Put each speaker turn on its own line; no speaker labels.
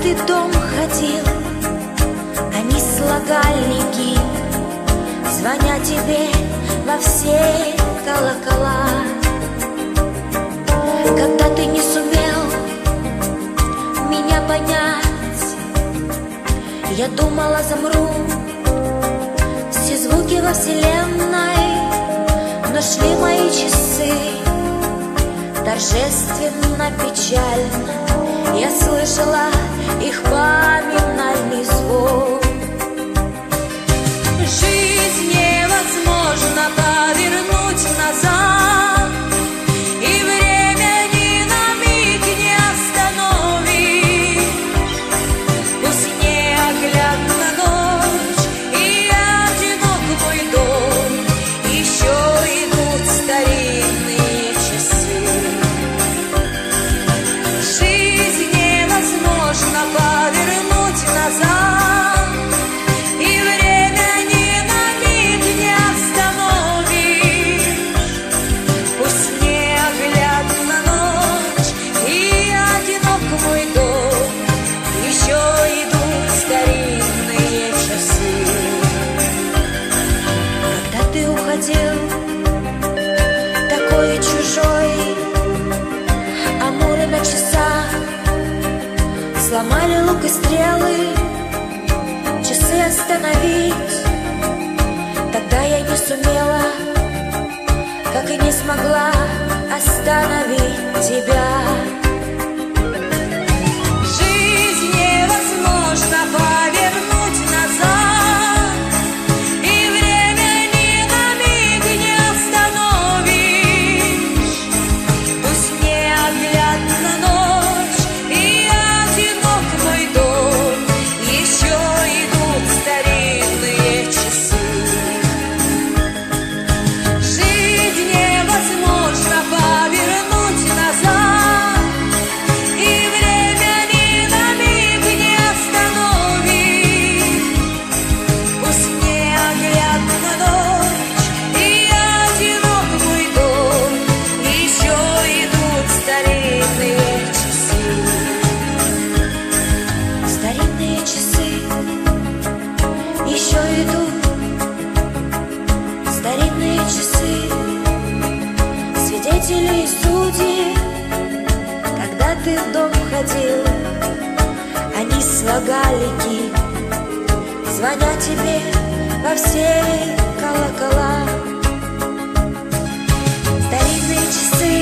ты в дом ходил, они слагали гимн, звоня тебе во все колокола. Когда ты не сумел меня понять, я думала, замру, все звуки во вселенной, но шли мои часы торжественно, печально. Я слышала их поминальный звук. Жизнь невозможно повернуть назад, и время ни на миг не остановишь. Пусть неоглядна ночь и одинок мой дом, еще идут старинные часы. Жизнь невозможно повернуть назад, и время ни на миг не остановишь. Пусть неоглядна ночь и одинок мой дом, еще идут старинные часы. Когда ты уходил, такой чужой, амуры на часах сломали лук и стрелы, часы остановить. Тогда я не сумела, как и не смогла остановить тебя. Жизнь невозможно повернуть назад, и время ни на миг не остановишь. Пусть неоглядна ночь и одинок мой дом, еще идут старинные часы. Жизнь невозможно повернуть назад, и время ни на миг не остановишь. Пусть неоглядна ночь и одинок мой дом, еще идут старинные часы. Старинные часы еще идут, старинные часы, свидетели и судьи. Когда ты в дом ходил, они слагали гимн, звоня тебе во все колокола. Старинные часы